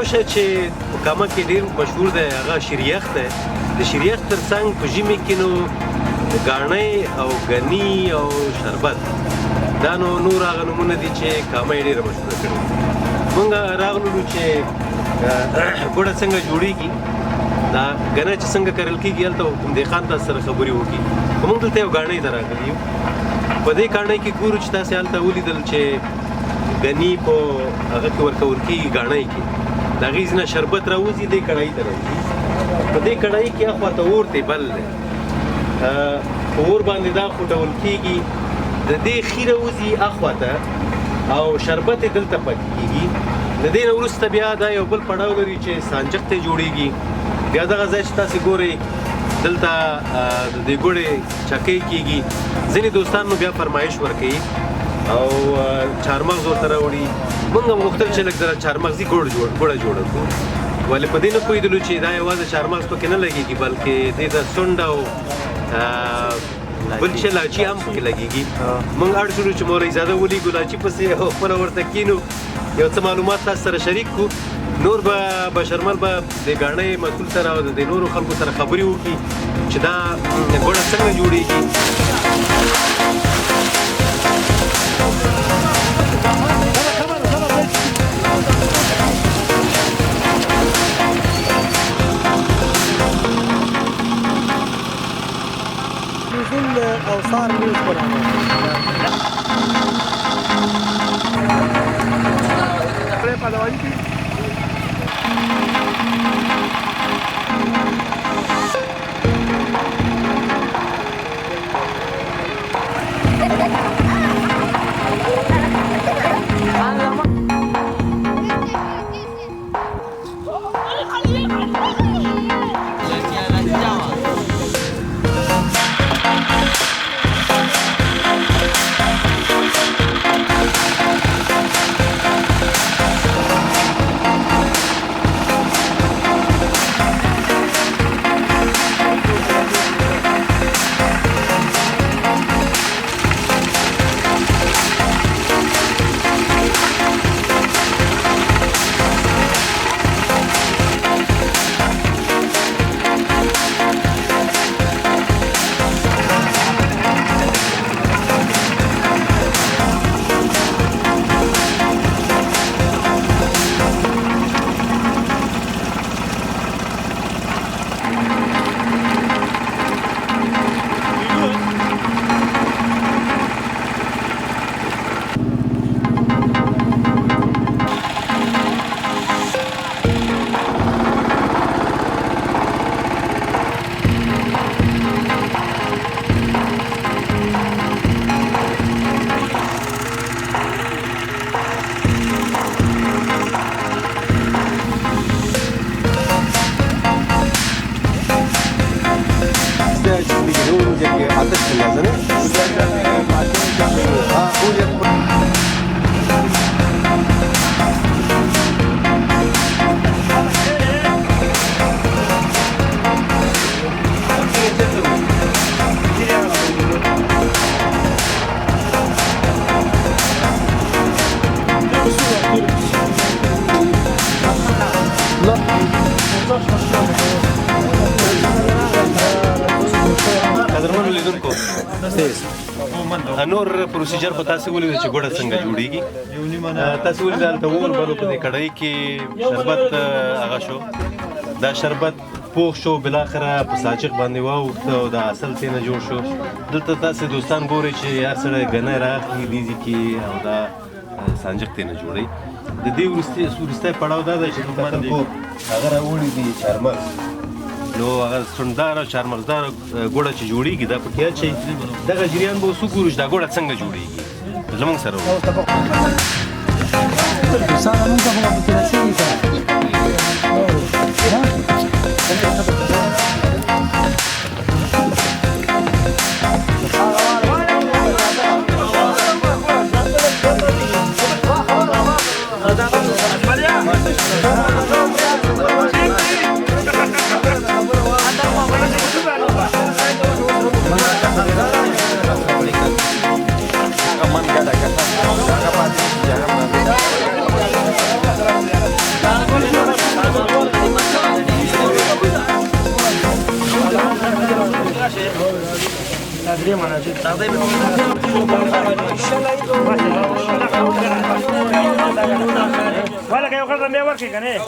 شی چې په کامه کې ډېر مشهور دی هغه شیریخ دی. د شیریخ تر څنګ په ژمي کې نو ګاڼۍ او ګني او شربت دا نو نور هغه نومونه دي چې کامه یې ډېره مشهوره کړې. مونږ راغلو چې ګوړه څنګه جوړېږي، دا ګنه چې څنګه کرل کېږي هلته عمدې خان تاسو سره خبرې وکړي. خو مونږ دلته یو ګاڼۍ ته راغلي یو. په دې ګاڼۍ کې ګورو چې تاسې هلته ولیدل چې ګني په هغه کې ورکول کېږي ګاڼۍ کې، د هغې ځینه شربت راوځي دې کړایي ته راځي. په دې کړایي کې اخوا ته اور دی بل دی، په اور باندې دا خوټول کېږي، د دې خیره وځي اخوا ته او شربت یې دلته پاتې کېږي. د دې نه وروسته بیا دا یو بل پړاو لري چې سانجق ته جوړېږي. بیا دغه ځای چې تاسې ګورئ دلته د دې ګوړې چکۍ کېږي. ځینې دوستان نو بیا فرمایش ورکوي او چهارمغز ورته راوړي. مونږ هم غوښتل چې لږ د چهارمغزي ګوړه جوړه کړو، ولې په دې نه پوهېدلو چې دا یوازې چهارمغز پکې نه لګېږي بلکې دې د سونډ او بل شی لاچي هم پکې لګېږي. مونږ اړ شولو چې مولویزاده ولیږو لاچي پسې او خپله ورته کینو، یو څه معلومات تاسو سره شریک کړو. نور به بشرمل به د ګاڼۍ مسؤل سره او د نورو خلکو سره خبرې وکړي چې دا ګوړه څنګه جوړېږي. اوصار نيوز نور پروسیجر په تاسو ولې چې ګوړه څنګه جوړیږي. تاسو ولې دلته اور بلو په دې کړای کې شربت هغه شو، دا شربت پوخ شو بالاخره په ساجق باندې واوښته او دا اصل ترېنه جوړ شو. دلته تاسو دوستان ګورئ چې هر سړی ګنی رااخلي لیزي کې او دا سانجق ترېنه جوړوي. د دې وروستی پړاو دا دی چې دلته خلکو هغه راوړي دي چهارمغز، نو هغه سونډدار او چهارمغزدار ګوړه چې جوړېږي دا پکې اچوي. دغه جریان به اوس وګورو چې دا ګوړه څنګه جوړېږي. زموږ سره ولا كيو خلنا ما وركي كان ايه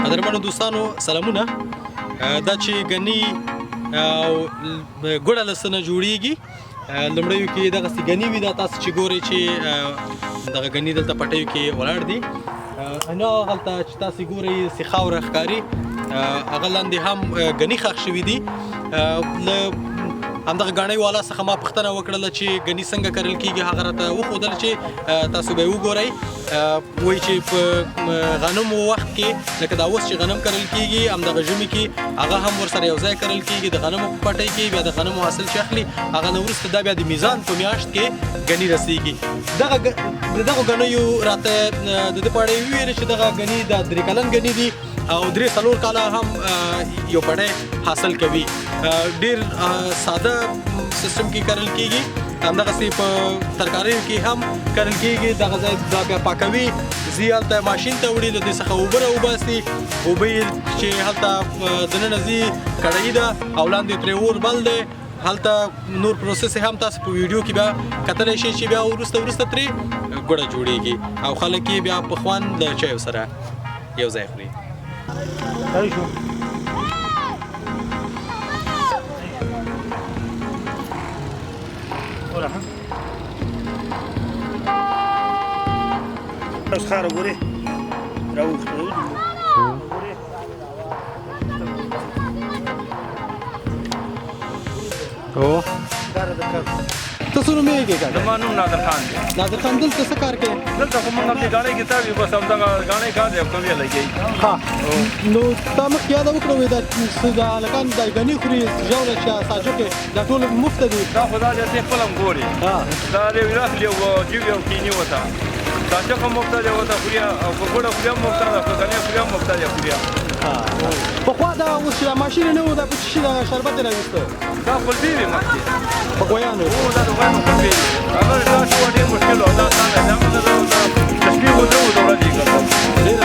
قدرمنو دوستانو سلامونه دا چې غني او ګوړه لسنه جوړیږي لمړیو کې دغه غني وي دا تاسو چې ګوري چې دغه غني دلته پټیو کې ولاړ دي انا غلطه چې تاسو ګوري سي خاور ښکاری هغه لاندې هم غني ښخ شوی دي همدغه غاڼې والا څخه ما پوښتنه وکړله چې غني څنګه کرل کیږي هغه راته وښودل چې تاسو به وګورئ وایي چې په غنمو وخت کې لکه دا اوس چې غنم کرل کیږي همدغه ژمي کې هغه هم ورسره یو ځای کرل کیږي د غنمو په پټۍ کې بیا د غنمو حاصل چې اخلي هغه نه وروسته دا بیا د میزان په میاشت کې غني رسیږي دغه غنیو راته د دې په اړه وویل چې دغه غني د 3 کلن غني دي او 3-4 کاله هم یو پټۍ حاصل کوي ډیر ساده سیستم کې کرل کیږي همدغسې په ترکاریو کې هم کرل کیږي دغه ځای دا بیا پاکوي ځي هلته ماشین ته وړي له دې څخه اوبه راوباسي اوبه یې چې هلته دننه ځي کړایي ده او لاندې ترې اور بل دی هلته نور پروسس هم تاسو په ویډیو کې بیا کتلی شئ چې بیا وروسته ترې ګوړه جوړیږي او خلک یې بیا په خوند له چایو سره یو ځای خوري اوس خار وګوري راوخ او تاسو نوم یې کې کاټه زمانو نادر خان دی نادر خان دلته څه کار کوي دلته کوم نه غاڼې کې تاوی بس هم دا غاڼې کار دی کوم یې لګي ها نو تاسو یاد وکړئ دا څنګه لکان د غني خوري جوړه چې ساجو کې دا ټول مفت دي دا خدای دې خپل هم ګوري ها دا دې ویراخ له جیو یو کینی وتا ساجو کوم مفت دی وتا خوري او ګوډه خوري مفت ده غني خوري مفت دی خوري په خوا دا اوس چې ماشین نه و دا په شي دا شربت راوستو دا خپل دی مکه په ګویانو او دا غوانو کوي هغه دا شو ډیر مشکل او دا څنګه دا تشبیه ودرو ډیر دی ډیر